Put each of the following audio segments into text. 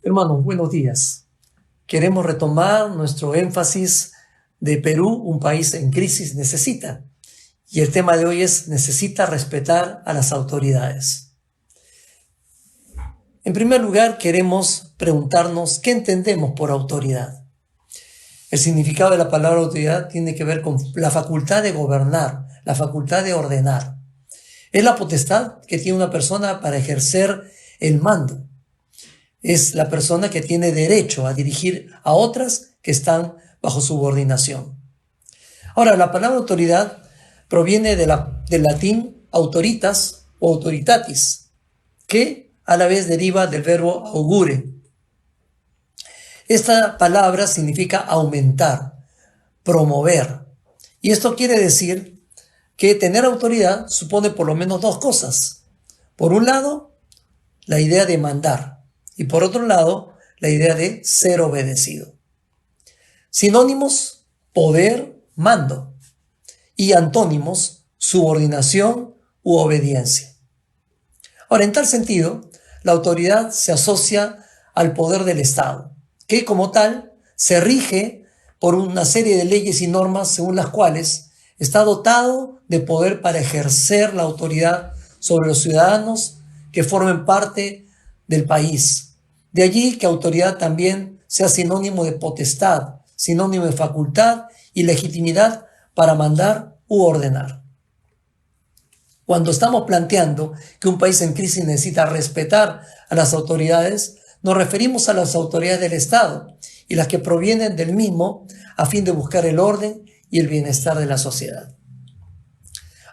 Hermanos, buenos días. Queremos retomar nuestro énfasis de Perú, un país en crisis necesita. Y el tema de hoy es: necesita respetar a las autoridades. En primer lugar, queremos preguntarnos qué entendemos por autoridad. El significado de la palabra autoridad tiene que ver con la facultad de gobernar, la facultad de ordenar. Es la potestad que tiene una persona para ejercer el mando. Es la persona que tiene derecho a dirigir a otras que están bajo subordinación. Ahora, la palabra autoridad proviene del latín autoritas o autoritatis, que a la vez deriva del verbo augure. Esta palabra significa aumentar, promover. Y esto quiere decir que tener autoridad supone por lo menos dos cosas. Por un lado, la idea de mandar. Y por otro lado, la idea de ser obedecido. Sinónimos: poder, mando. Y antónimos: subordinación u obediencia. Ahora, en tal sentido, la autoridad se asocia al poder del Estado, que como tal se rige por una serie de leyes y normas según las cuales está dotado de poder para ejercer la autoridad sobre los ciudadanos que formen parte del país. De allí que autoridad también sea sinónimo de potestad, sinónimo de facultad y legitimidad para mandar u ordenar. Cuando estamos planteando que un país en crisis necesita respetar a las autoridades, nos referimos a las autoridades del Estado y las que provienen del mismo a fin de buscar el orden y el bienestar de la sociedad.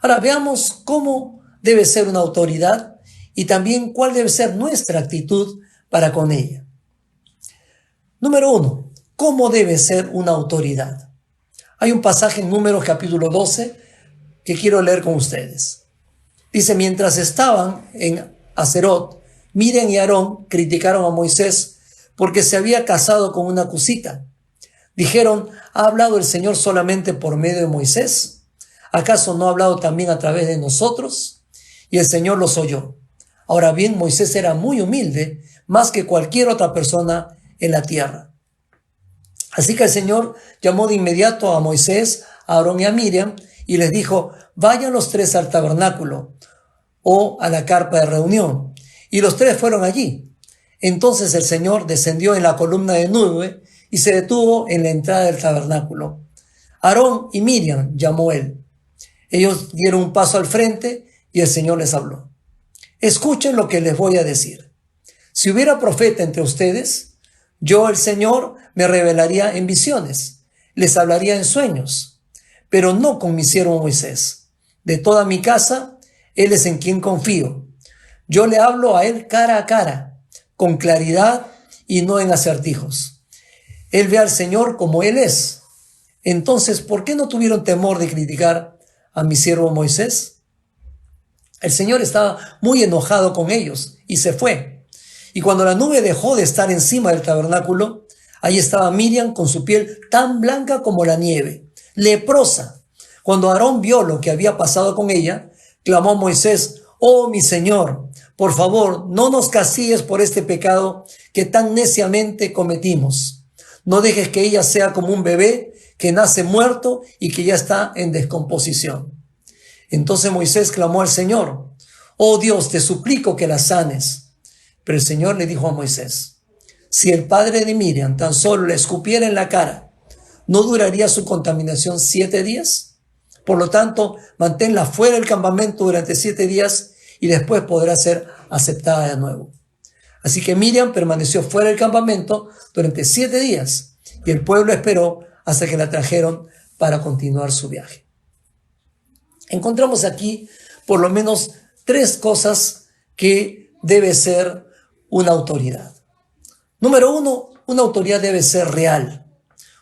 Ahora veamos cómo debe ser una autoridad y también cuál debe ser nuestra actitud para con ella. Número 1. ¿Cómo debe ser una autoridad? Hay un pasaje en Números capítulo 12 que quiero leer con ustedes. Dice: mientras estaban en Haserot, Miriam y Aarón criticaron a Moisés porque se había casado con una cusita. Dijeron: ¿ha hablado el Señor solamente por medio de Moisés? ¿Acaso no ha hablado también a través de nosotros? Y el Señor los oyó. Ahora bien, Moisés era muy humilde, más que cualquier otra persona en la tierra. Así que el Señor llamó de inmediato a Moisés, a Aarón y a Miriam y les dijo: vayan los tres al tabernáculo o a la carpa de reunión. Y los tres fueron allí. Entonces el Señor descendió en la columna de nube y se detuvo en la entrada del tabernáculo. Aarón y Miriam llamó él. Ellos dieron un paso al frente y el Señor les habló: escuchen lo que les voy a decir. Si hubiera profeta entre ustedes, yo, el Señor, me revelaría en visiones, les hablaría en sueños, pero no con mi siervo Moisés. De toda mi casa, él es en quien confío. Yo le hablo a él cara a cara, con claridad y no en acertijos. Él ve al Señor como él es. Entonces, ¿por qué no tuvieron temor de criticar a mi siervo Moisés? El Señor estaba muy enojado con ellos y se fue. Y cuando la nube dejó de estar encima del tabernáculo, ahí estaba Miriam con su piel tan blanca como la nieve, leprosa. Cuando Aarón vio lo que había pasado con ella, clamó a Moisés: oh mi Señor, por favor, no nos castigues por este pecado que tan neciamente cometimos. No dejes que ella sea como un bebé que nace muerto y que ya está en descomposición. Entonces Moisés clamó al Señor: oh Dios, te suplico que la sanes. Pero el Señor le dijo a Moisés: si el padre de Miriam tan solo le escupiera en la cara, ¿no duraría su contaminación 7 días? Por lo tanto, manténla fuera del campamento durante 7 días y después podrá ser aceptada de nuevo. Así que Miriam permaneció fuera del campamento durante 7 días y el pueblo esperó hasta que la trajeron para continuar su viaje. Encontramos aquí por lo menos 3 cosas que debe ser una autoridad. Número 1, una autoridad debe ser real.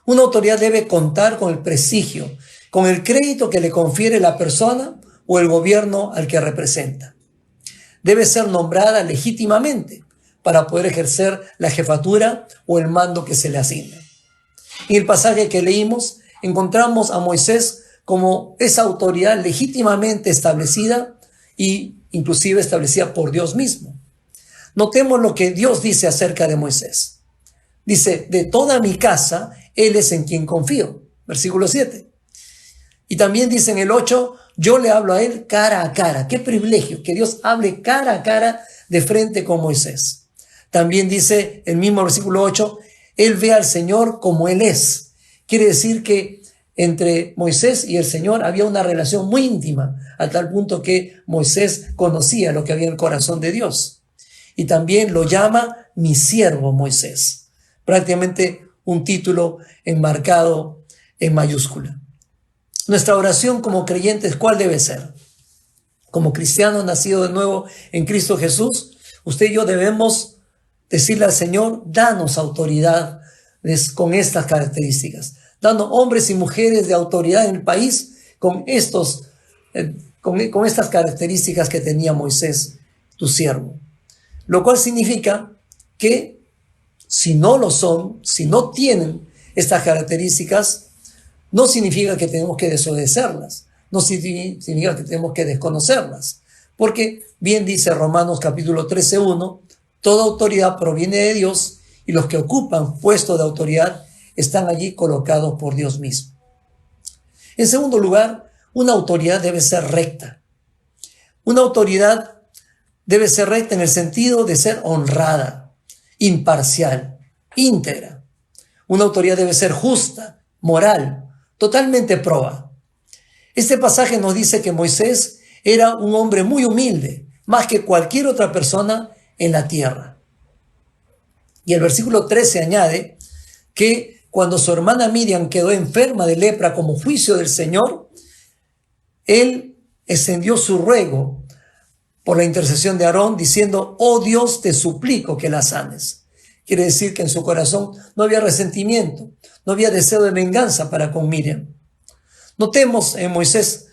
Una autoridad debe contar con el prestigio, con el crédito que le confiere la persona o el gobierno al que representa. Debe ser nombrada legítimamente para poder ejercer la jefatura o el mando que se le asigna. En el pasaje que leímos, encontramos a Moisés como esa autoridad legítimamente establecida y inclusive establecida por Dios mismo. Notemos lo que Dios dice acerca de Moisés. Dice, de toda mi casa, Él es en quien confío. Versículo 7. Y también dice en el 8, yo le hablo a Él cara a cara. Qué privilegio que Dios hable cara a cara de frente con Moisés. También dice el mismo versículo 8, Él ve al Señor como Él es. Quiere decir que entre Moisés y el Señor había una relación muy íntima, a tal punto que Moisés conocía lo que había en el corazón de Dios. Y también lo llama mi siervo Moisés. Prácticamente un título enmarcado en mayúscula. Nuestra oración como creyentes, ¿cuál debe ser? Como cristianos nacidos de nuevo en Cristo Jesús, usted y yo debemos decirle al Señor, danos autoridad con estas características. Danos hombres y mujeres de autoridad en el país con estas características que tenía Moisés, tu siervo. Lo cual significa que si no lo son, si no tienen estas características, no significa que tenemos que desobedecerlas, no significa que tenemos que desconocerlas, porque bien dice Romanos capítulo 13:1, toda autoridad proviene de Dios y los que ocupan puestos de autoridad están allí colocados por Dios mismo. En segundo lugar, una autoridad debe ser recta. Una autoridad debe ser recta en el sentido de ser honrada, imparcial, íntegra. Una autoridad debe ser justa, moral, totalmente proba. Este pasaje nos dice que Moisés era un hombre muy humilde, más que cualquier otra persona en la tierra. Y el versículo 13 añade que cuando su hermana Miriam quedó enferma de lepra como juicio del Señor, él extendió su ruego por la intercesión de Aarón diciendo, oh Dios, te suplico que la sanes. Quiere decir que en su corazón no había resentimiento, no había deseo de venganza para con Miriam. Notemos en Moisés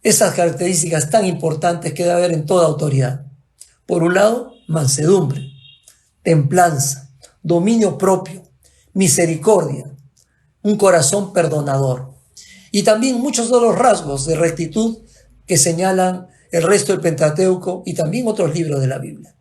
esas características tan importantes que debe haber en toda autoridad. Por un lado, mansedumbre, templanza, dominio propio, misericordia, un corazón perdonador. Y también muchos de los rasgos de rectitud que señalan el resto del Pentateuco y también otros libros de la Biblia.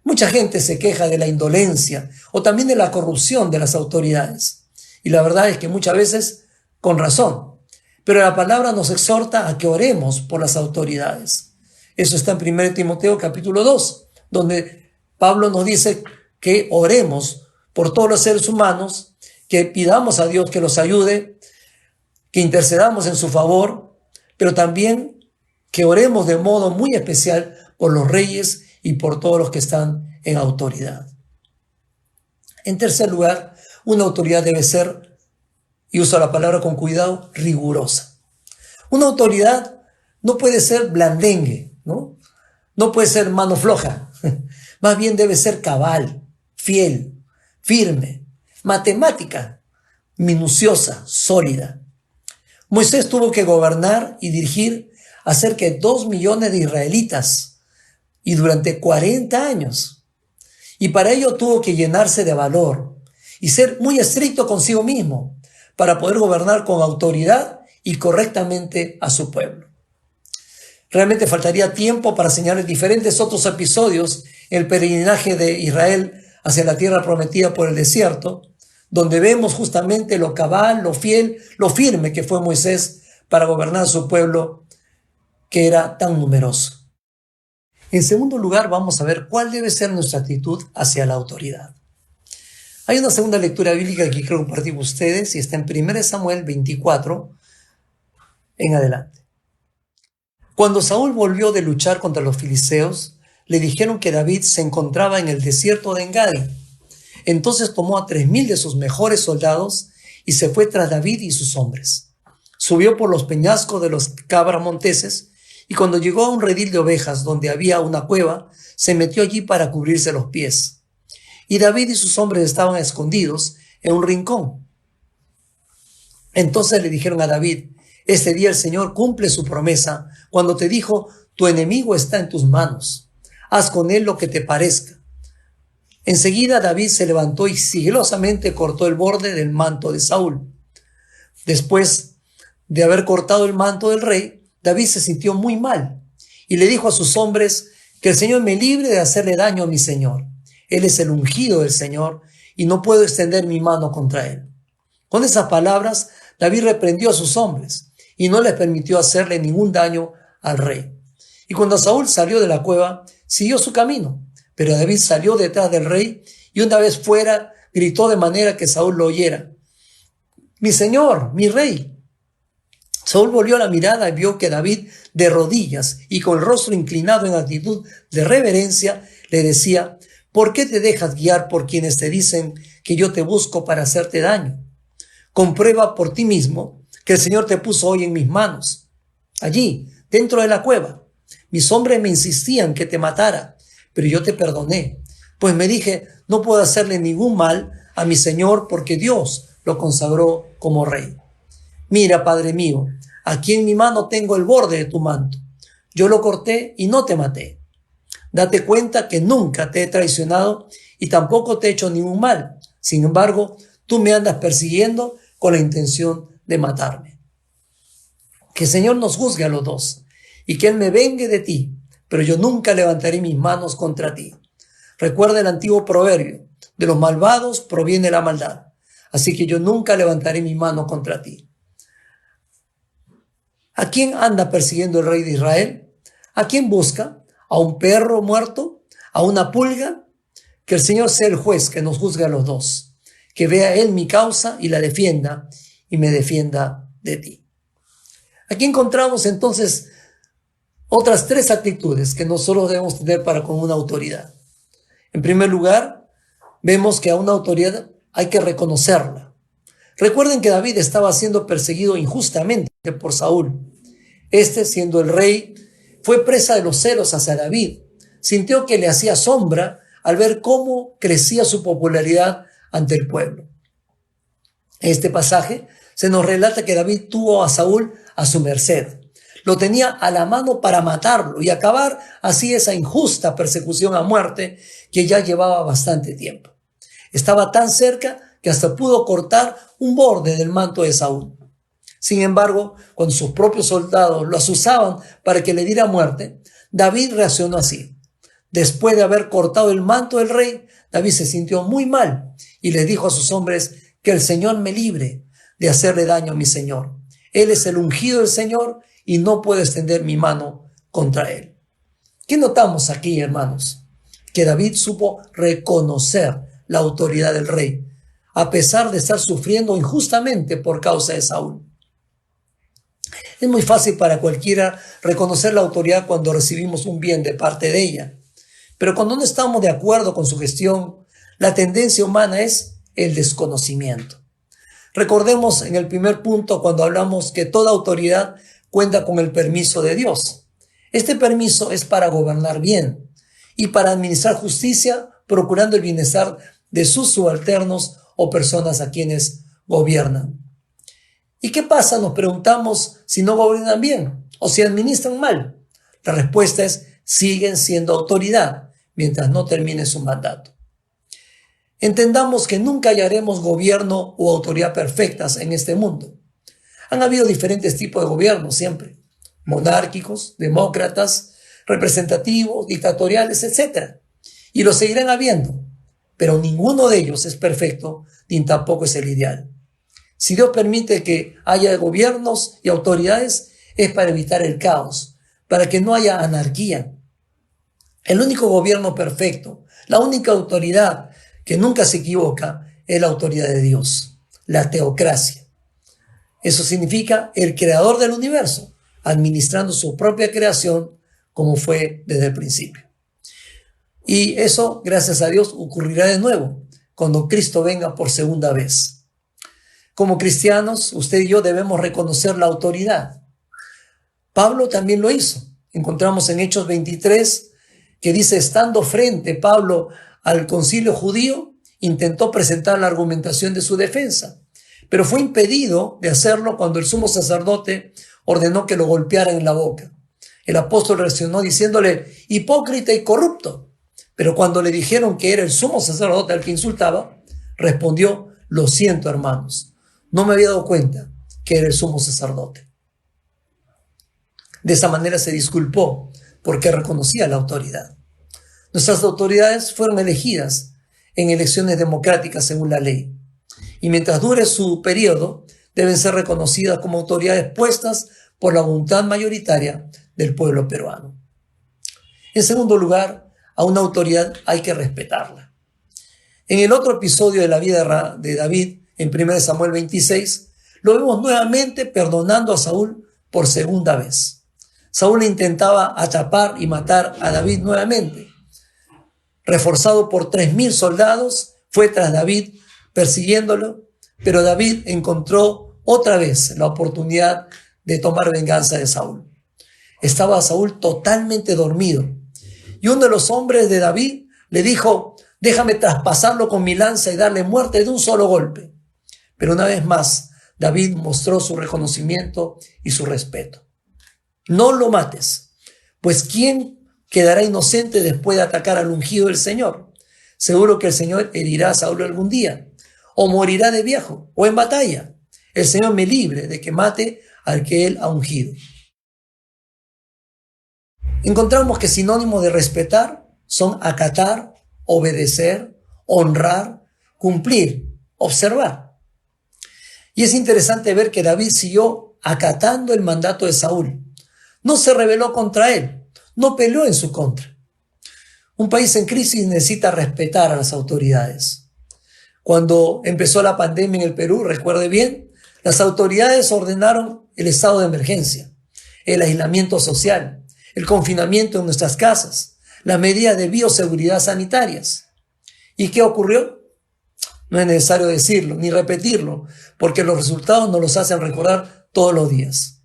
Mucha gente se queja de la indolencia o también de la corrupción de las autoridades. Y la verdad es que muchas veces con razón. Pero la palabra nos exhorta a que oremos por las autoridades. Eso está en 1 Timoteo capítulo 2, donde Pablo nos dice que oremos por todos los seres humanos, que pidamos a Dios que los ayude, que intercedamos en su favor, pero también que oremos de modo muy especial por los reyes y por todos los que están en autoridad. En tercer lugar, una autoridad debe ser, y uso la palabra con cuidado, rigurosa. Una autoridad no puede ser blandengue, ¿no? No puede ser mano floja. Más bien debe ser cabal, fiel, firme, matemática, minuciosa, sólida. Moisés tuvo que gobernar y dirigir a cerca de 2 millones de israelitas y durante 40 años. Y para ello tuvo que llenarse de valor y ser muy estricto consigo mismo para poder gobernar con autoridad y correctamente a su pueblo. Realmente faltaría tiempo para señalar diferentes otros episodios en el peregrinaje de Israel hacia la tierra prometida por el desierto, donde vemos justamente lo cabal, lo fiel, lo firme que fue Moisés para gobernar a su pueblo que era tan numeroso. En segundo lugar, vamos a ver cuál debe ser nuestra actitud hacia la autoridad. Hay una segunda lectura bíblica que quiero compartir con ustedes y está en 1 Samuel 24 en adelante. Cuando Saúl volvió de luchar contra los filisteos, le dijeron que David se encontraba en el desierto de En-Gadi. Entonces tomó a 3,000 de sus mejores soldados y se fue tras David y sus hombres. Subió por los peñascos de los cabras monteses y cuando llegó a un redil de ovejas donde había una cueva, se metió allí para cubrirse los pies. Y David y sus hombres estaban escondidos en un rincón. Entonces le dijeron a David, este día el Señor cumple su promesa cuando te dijo, tu enemigo está en tus manos. Haz con él lo que te parezca. Enseguida David se levantó y sigilosamente cortó el borde del manto de Saúl. Después de haber cortado el manto del rey, David se sintió muy mal y le dijo a sus hombres Que el Señor me libre de hacerle daño a mi Señor. Él es el ungido del Señor y no puedo extender mi mano contra él. Con esas palabras, David reprendió a sus hombres y no les permitió hacerle ningún daño al rey. Y cuando Saúl salió de la cueva, siguió su camino. Pero David salió detrás del rey y una vez fuera gritó de manera que Saúl lo oyera: «Mi señor, mi rey». Saúl volvió la mirada y vio que David, de rodillas y con el rostro inclinado en actitud de reverencia, le decía: «¿Por qué te dejas guiar por quienes te dicen que yo te busco para hacerte daño? Comprueba por ti mismo que el Señor te puso hoy en mis manos, allí, dentro de la cueva. Mis hombres me insistían que te matara, pero yo te perdoné, pues me dije, no puedo hacerle ningún mal a mi Señor porque Dios lo consagró como rey. Mira, Padre mío, aquí en mi mano tengo el borde de tu manto. Yo lo corté y no te maté. Date cuenta que nunca te he traicionado y tampoco te he hecho ningún mal. Sin embargo, tú me andas persiguiendo con la intención de matarme. Que el Señor nos juzgue a los dos y que Él me vengue de ti, pero yo nunca levantaré mis manos contra ti. Recuerda el antiguo proverbio: de los malvados proviene la maldad, así que yo nunca levantaré mi mano contra ti. ¿A quién anda persiguiendo el rey de Israel? ¿A quién busca? ¿A un perro muerto? ¿A una pulga? Que el Señor sea el juez que nos juzgue a los dos, que vea Él mi causa y la defienda y me defienda de ti. Aquí encontramos entonces otras tres actitudes que nosotros debemos tener para con una autoridad. En primer lugar, vemos que a una autoridad hay que reconocerla. Recuerden que David estaba siendo perseguido injustamente por Saúl. Este, siendo el rey, fue presa de los celos hacia David. Sintió que le hacía sombra al ver cómo crecía su popularidad ante el pueblo. En este pasaje se nos relata que David tuvo a Saúl a su merced. Lo tenía a la mano para matarlo y acabar así esa injusta persecución a muerte que ya llevaba bastante tiempo. Estaba tan cerca que hasta pudo cortar un borde del manto de Saúl. Sin embargo, cuando sus propios soldados lo asusaban para que le diera muerte, David reaccionó así. Después de haber cortado el manto del rey, David se sintió muy mal y le dijo a sus hombres: que el Señor me libre de hacerle daño a mi Señor. Él es el ungido del Señor y no puedo extender mi mano contra él. ¿Qué notamos aquí, hermanos? Que David supo reconocer la autoridad del rey, a pesar de estar sufriendo injustamente por causa de Saúl. Es muy fácil para cualquiera reconocer la autoridad cuando recibimos un bien de parte de ella. Pero cuando no estamos de acuerdo con su gestión, la tendencia humana es el desconocimiento. Recordemos en el primer punto cuando hablamos que toda autoridad cuenta con el permiso de Dios. Este permiso es para gobernar bien y para administrar justicia, procurando el bienestar de sus subalternos o personas a quienes gobiernan. ¿Y qué pasa? Nos preguntamos si no gobiernan bien o si administran mal. La respuesta es: siguen siendo autoridad mientras no termine su mandato. Entendamos que nunca hallaremos gobierno o autoridad perfectas en este mundo. Han habido diferentes tipos de gobierno siempre: monárquicos, demócratas, representativos, dictatoriales, etc. Y lo seguirán habiendo, pero ninguno de ellos es perfecto ni tampoco es el ideal. Si Dios permite que haya gobiernos y autoridades, es para evitar el caos, para que no haya anarquía. El único gobierno perfecto, la única autoridad que nunca se equivoca, es la autoridad de Dios, la teocracia. Eso significa el creador del universo, administrando su propia creación como fue desde el principio. Y eso, gracias a Dios, ocurrirá de nuevo cuando Cristo venga por segunda vez. Como cristianos, usted y yo debemos reconocer la autoridad. Pablo también lo hizo. Encontramos en Hechos 23 que dice: estando frente Pablo al concilio judío, intentó presentar la argumentación de su defensa, pero fue impedido de hacerlo cuando el sumo sacerdote ordenó que lo golpearan en la boca. El apóstol reaccionó diciéndole: hipócrita y corrupto. Pero cuando le dijeron que era el sumo sacerdote al que insultaba, respondió: lo siento, hermanos, no me había dado cuenta que era el sumo sacerdote. De esa manera se disculpó porque reconocía la autoridad. Nuestras autoridades fueron elegidas en elecciones democráticas según la ley, y mientras dure su periodo, deben ser reconocidas como autoridades puestas por la voluntad mayoritaria del pueblo peruano. En segundo lugar, a una autoridad hay que respetarla. En el otro episodio de la vida de David, en 1 Samuel 26, lo vemos nuevamente perdonando a Saúl por segunda vez. Saúl intentaba atrapar y matar a David nuevamente. Reforzado por 3,000 soldados, fue tras David persiguiéndolo, pero David encontró otra vez la oportunidad de tomar venganza de Saúl. Estaba Saúl totalmente dormido, y uno de los hombres de David le dijo: déjame traspasarlo con mi lanza y darle muerte de un solo golpe. Pero una vez más, David mostró su reconocimiento y su respeto. No lo mates, pues ¿quién quedará inocente después de atacar al ungido del Señor? Seguro que el Señor herirá a Saúl algún día, o morirá de viejo, o en batalla. El Señor me libre de que mate al que Él ha ungido. Encontramos que sinónimos de respetar son acatar, obedecer, honrar, cumplir, observar. Y es interesante ver que David siguió acatando el mandato de Saúl. No se rebeló contra él, no peleó en su contra. Un país en crisis necesita respetar a las autoridades. Cuando empezó la pandemia en el Perú, recuerde bien, las autoridades ordenaron el estado de emergencia, el aislamiento social, el confinamiento en nuestras casas, las medidas de bioseguridad sanitarias. ¿Y qué ocurrió? No es necesario decirlo ni repetirlo, porque los resultados nos los hacen recordar todos los días.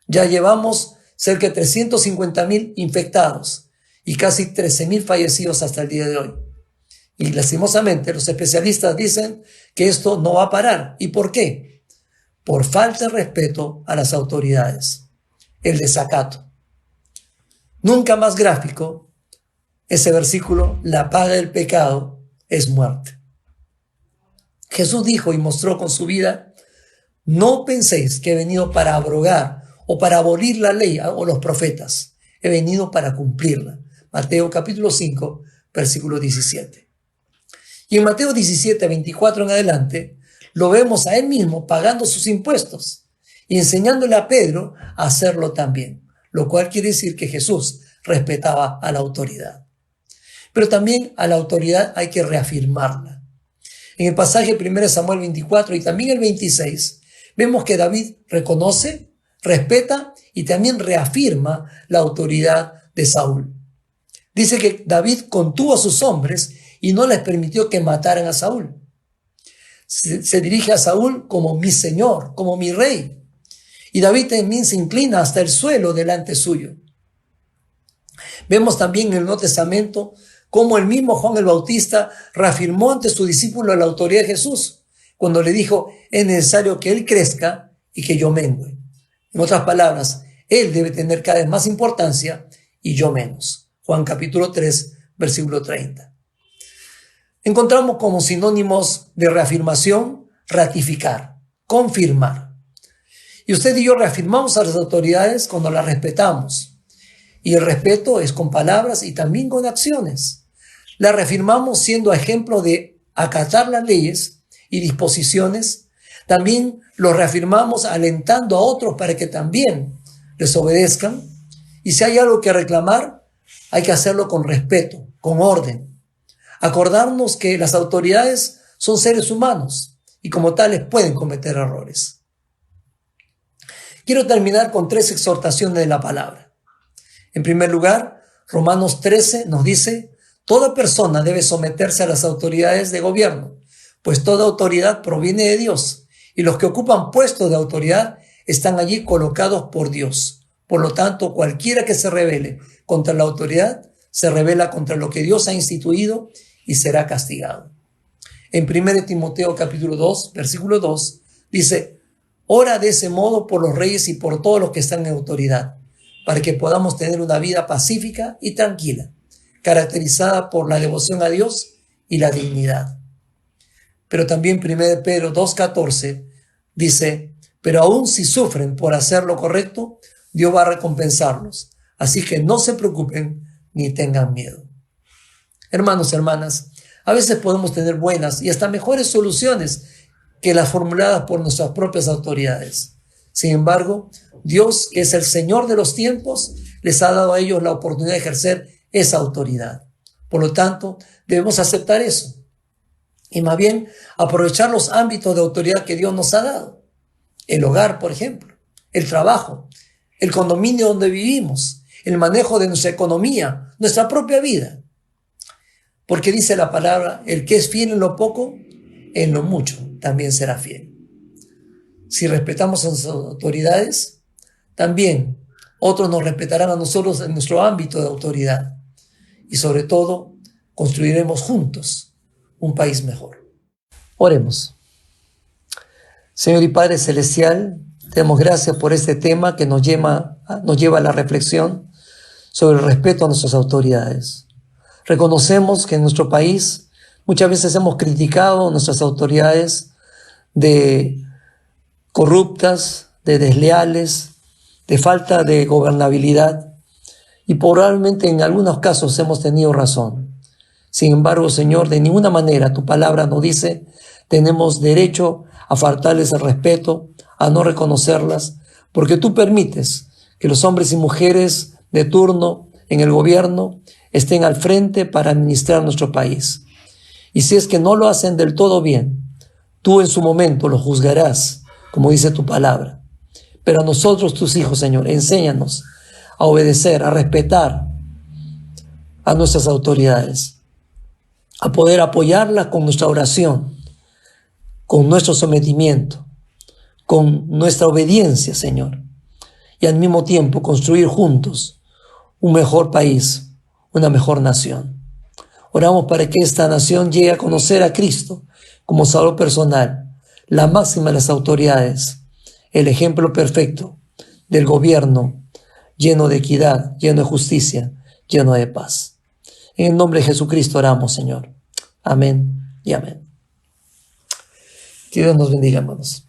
Ya llevamos cerca de 350,000 infectados y casi 13,000 fallecidos hasta el día de hoy. Y lastimosamente los especialistas dicen que esto no va a parar. ¿Y por qué? Por falta de respeto a las autoridades, el desacato. Nunca más gráfico ese versículo: la paga del pecado es muerte. Jesús dijo y mostró con su vida: no penséis que he venido para abrogar o para abolir la ley o los profetas. He venido para cumplirla. Mateo capítulo 5, versículo 17. Y en Mateo 17, 24 en adelante, lo vemos a él mismo pagando sus impuestos y enseñándole a Pedro a hacerlo también, lo cual quiere decir que Jesús respetaba a la autoridad. Pero también a la autoridad hay que reafirmarla. En el pasaje 1 Samuel 24 y también el 26, vemos que David reconoce, respeta y también reafirma la autoridad de Saúl. Dice que David contuvo a sus hombres y no les permitió que mataran a Saúl. Se dirige a Saúl como mi señor, como mi rey. Y David también se inclina hasta el suelo delante suyo. Vemos también en el Nuevo Testamento cómo el mismo Juan el Bautista reafirmó ante su discípulo la autoridad de Jesús, cuando le dijo: es necesario que él crezca y que yo mengüe. En otras palabras, él debe tener cada vez más importancia y yo menos. Juan capítulo 3, versículo 30. Encontramos como sinónimos de reafirmación: ratificar, confirmar. Y usted y yo reafirmamos a las autoridades cuando las respetamos. Y el respeto es con palabras y también con acciones. La reafirmamos siendo ejemplo de acatar las leyes y disposiciones. También lo reafirmamos alentando a otros para que también les obedezcan. Y si hay algo que reclamar, hay que hacerlo con respeto, con orden. Acordarnos que las autoridades son seres humanos y como tales pueden cometer errores. Quiero terminar con 3 exhortaciones de la palabra. En primer lugar, Romanos 13 nos dice: toda persona debe someterse a las autoridades de gobierno, pues toda autoridad proviene de Dios, y los que ocupan puestos de autoridad están allí colocados por Dios. Por lo tanto, cualquiera que se rebele contra la autoridad se rebela contra lo que Dios ha instituido y será castigado. En 1 Timoteo capítulo 2, versículo 2, dice: ora de ese modo por los reyes y por todos los que están en autoridad, para que podamos tener una vida pacífica y tranquila, caracterizada por la devoción a Dios y la dignidad. Pero también 1 Pedro 2:14 dice: pero aún si sufren por hacer lo correcto, Dios va a recompensarlos. Así que no se preocupen ni tengan miedo. Hermanos, hermanas, a veces podemos tener buenas y hasta mejores soluciones que las formuladas por nuestras propias autoridades. Sin embargo, Dios, que es el Señor de los tiempos, les ha dado a ellos la oportunidad de ejercer esa autoridad. Por lo tanto, debemos aceptar eso y más bien aprovechar los ámbitos de autoridad que Dios nos ha dado. El hogar, por ejemplo, el trabajo, el condominio donde vivimos, el manejo de nuestra economía, nuestra propia vida. Porque dice la palabra, el que es fiel en lo poco, en lo mucho también será fiel. Si respetamos a nuestras autoridades, también otros nos respetarán a nosotros en nuestro ámbito de autoridad. Y sobre todo, construiremos juntos un país mejor. Oremos. Señor y Padre Celestial, te damos gracias por este tema que nos lleva a la reflexión sobre el respeto a nuestras autoridades. Reconocemos que en nuestro país muchas veces hemos criticado a nuestras autoridades de corruptas, de desleales, de falta de gobernabilidad, y probablemente en algunos casos hemos tenido razón. Sin embargo, Señor, de ninguna manera tu palabra nos dice tenemos derecho a faltarles el respeto, a no reconocerlas, porque tú permites que los hombres y mujeres de turno en el gobierno estén al frente para administrar nuestro país. Y si es que no lo hacen del todo bien, tú en su momento lo juzgarás, como dice tu palabra. Pero a nosotros, tus hijos, Señor, enséñanos a obedecer, a respetar a nuestras autoridades, a poder apoyarlas con nuestra oración, con nuestro sometimiento, con nuestra obediencia, Señor, y al mismo tiempo construir juntos un mejor país, una mejor nación. Oramos para que esta nación llegue a conocer a Cristo como Salvador personal, la máxima de las autoridades, el ejemplo perfecto del gobierno lleno de equidad, lleno de justicia, lleno de paz. En el nombre de Jesucristo oramos, Señor. Amén y amén. Que Dios nos bendiga, hermanos.